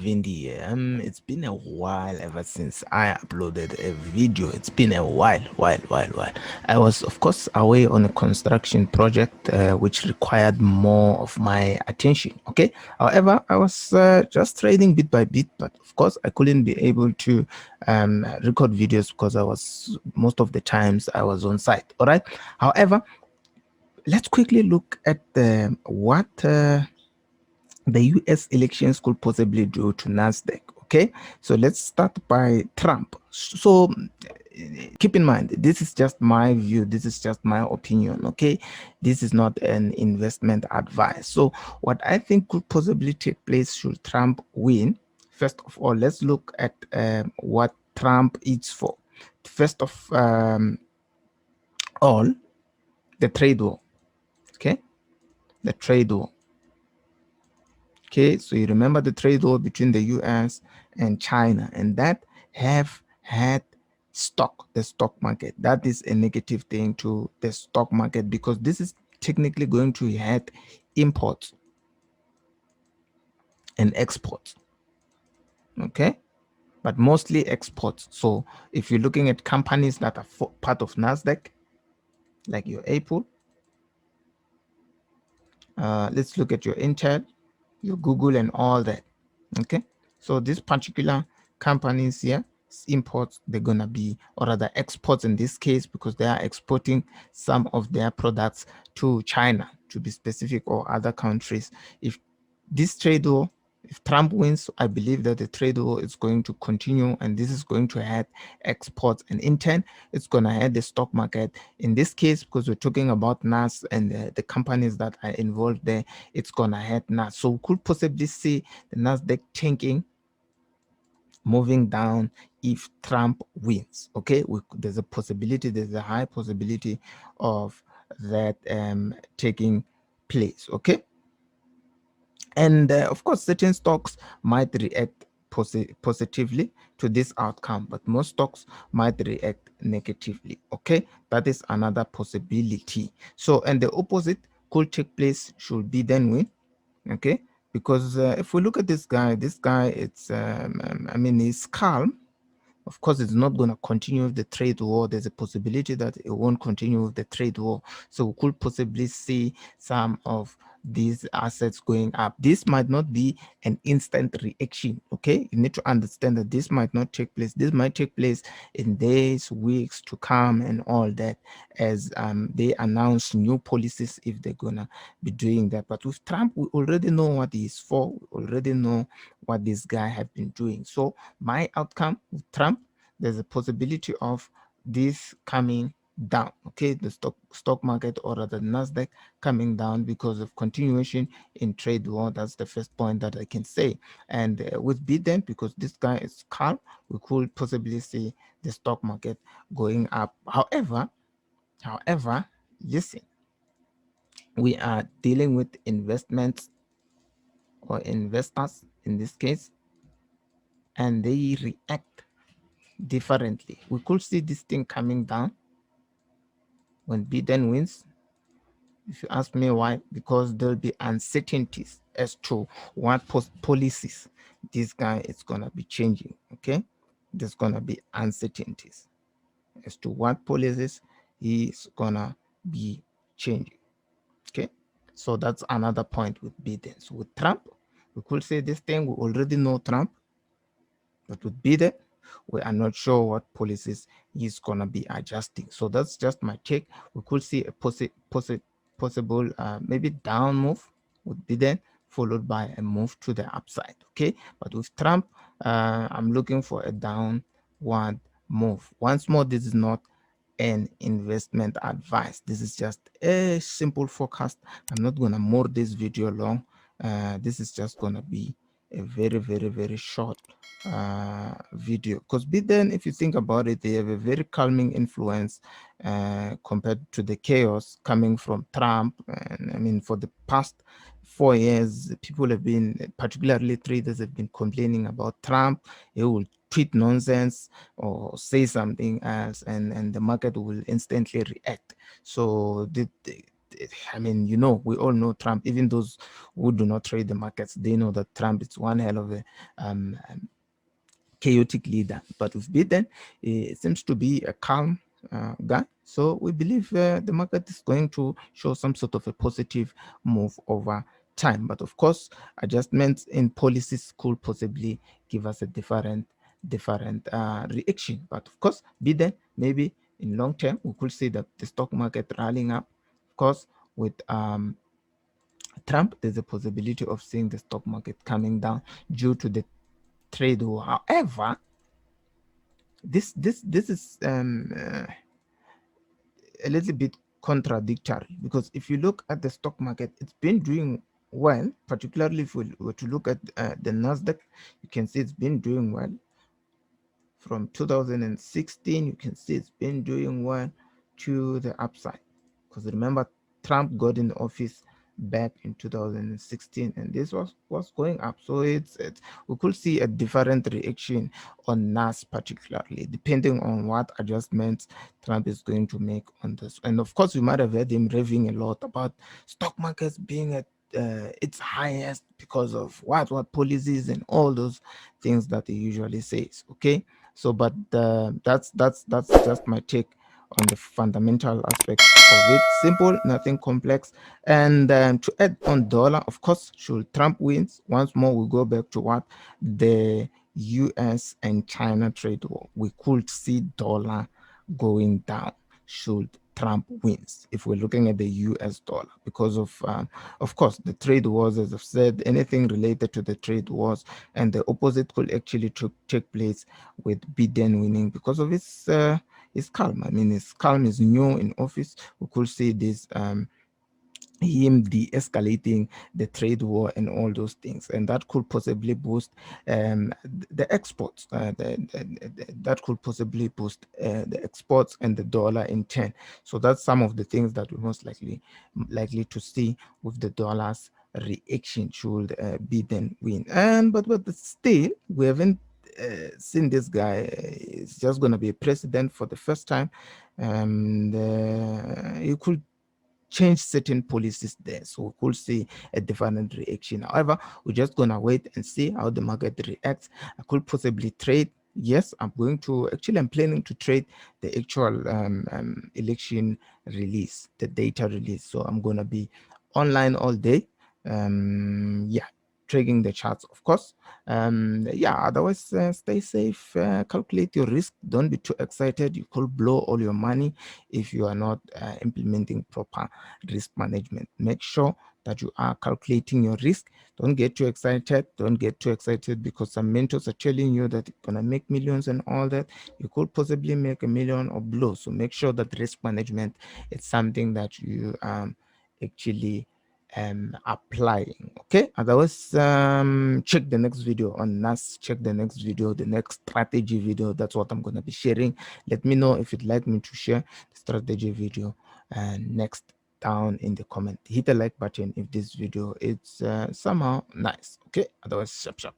Vindi. It's been a while ever since I uploaded a video. It's been a while. I was, of course, away on a construction project which required more of my attention. Okay. However, I was just trading bit by bit, but of course, I couldn't be able to record videos because most of the times I was on site. All right. However, let's quickly look at what the US elections could possibly do to Nasdaq. Okay, so let's start by Trump. So keep in mind, this is just my view, this is just my opinion. Okay, this is not an investment advice. So what I think could possibly take place should Trump win, first of all, let's look at what Trump is for. First of all, the trade war. Okay, the trade war. Okay, so you remember the trade war between the US and China, and that have had the stock market. That is a negative thing to the stock market because this is technically going to hurt imports and exports. Okay, but mostly exports. So if you're looking at companies that are part of NASDAQ, like your Apple, let's look at your Intel, your Google, and all that. Okay, so these particular companies here, imports, they're gonna be, or rather exports in this case, because they are exporting some of their products to China, to be specific, or other countries. If this trade war, if Trump wins, I believe that the trade war is going to continue, and this is going to hurt exports, and in turn, it's going to hurt the stock market. In this case, because we're talking about NAS and the companies that are involved there, it's going to hurt NAS. So we could possibly see the NASDAQ tanking, moving down if Trump wins. Okay, there's a high possibility of that taking place. Okay. And of course, certain stocks might react positively to this outcome, but most stocks might react negatively. Okay, that is another possibility. So, and the opposite could take place should Biden win. Okay, because if we look at this guy, it's I mean, he's calm. Of course, it's not going to continue with the trade war. There's a possibility that it won't continue with the trade war. So we could possibly see some of these assets going up. This might not be an instant reaction. Okay, you need to understand that this might not take place. This might take place in days, weeks to come, and all that, as they announce new policies, if they're gonna be doing that. But with Trump, we already know what he's for. We already know what this guy have been doing. So my outcome with Trump, there's a possibility of this coming down. Okay, the stock market, or rather Nasdaq, coming down because of continuation in trade war. That's the first point that I can say. And with Biden, because this guy is calm, we could possibly see the stock market going up. However, listen, we are dealing with investments, or investors in this case, and they react differently. We could see this thing coming down when Biden wins. If you ask me why, because there'll be uncertainties as to what policies this guy is gonna be changing. Okay, there's gonna be uncertainties as to what policies he's gonna be changing. Okay, so that's another point with Biden. So with Trump, we could say this thing, we already know Trump, but with Biden, we are not sure what policies he's gonna be adjusting. So that's just my take. We could see a possible maybe down move with Biden, followed by a move to the upside. Okay, but with Trump, I'm looking for a downward move. Once more, this is not an investment advice. This is just a simple forecast. I'm not gonna more this video long. This is just gonna be a very short video, because Biden, if you think about it, they have a very calming influence compared to the chaos coming from Trump. And I mean, for the past 4 years, people have been, particularly traders, have been complaining about Trump. He will tweet nonsense or say something else, and the market will instantly react. So I mean, we all know Trump. Even those who do not trade the markets, they know that Trump is one hell of a chaotic leader. But with Biden, it seems to be a calm guy. So we believe the market is going to show some sort of a positive move over time. But of course, adjustments in policies could possibly give us a different reaction. But of course, Biden, maybe in long term, we could see that the stock market rallying up. Of course, with Trump, there's a possibility of seeing the stock market coming down due to the trade war. However, this is a little bit contradictory, because if you look at the stock market, it's been doing well. Particularly if we were to look at the Nasdaq, you can see it's been doing well from 2016. You can see it's been doing well to the upside, because remember, Trump got in office back in 2016, and this was going up. So it's we could see a different reaction on NAS, particularly depending on what adjustments Trump is going to make on this. And of course, you might have heard him raving a lot about stock markets being at its highest because of what policies and all those things that he usually says. Okay, so but that's just my take on the fundamental aspects of it. Simple, nothing complex. And to add on dollar, of course, should Trump wins once more, we go back to what the US and China trade war. We could see dollar going down should Trump wins, if we're looking at the US dollar, because of course, the trade wars, as I've said, anything related to the trade wars, and the opposite could actually take place with Biden winning because of his calm. I mean, his calm is new in office. We could see this him de-escalating the trade war and all those things, and that could possibly boost the exports. That could possibly boost the exports and the dollar in turn. So that's some of the things that we're most likely to see with the dollar's reaction should Biden win. And but still, we haven't seen this guy. Is just going to be a president for the first time, and he could change certain policies there. So we could see a different reaction. However, we're just gonna wait and see how the market reacts. I could possibly trade. Yes, I'm planning to trade the actual election release, the data release. So I'm gonna be online all day. Yeah, trading the charts, of course. Yeah, otherwise, stay safe, calculate your risk. Don't be too excited. You could blow all your money if you are not implementing proper risk management. Make sure that you are calculating your risk. Don't get too excited. Don't get too excited because some mentors are telling you that you're gonna make millions and all that. You could possibly make a million or blow. So make sure that risk management is something that you actually applying. Okay, otherwise, check the next video on NAS. Check the next video, the next strategy video. That's what I'm gonna be sharing. Let me know if you'd like me to share the strategy video next down in the comment. Hit the like button if this video is somehow nice. Okay, otherwise, sharp sharp.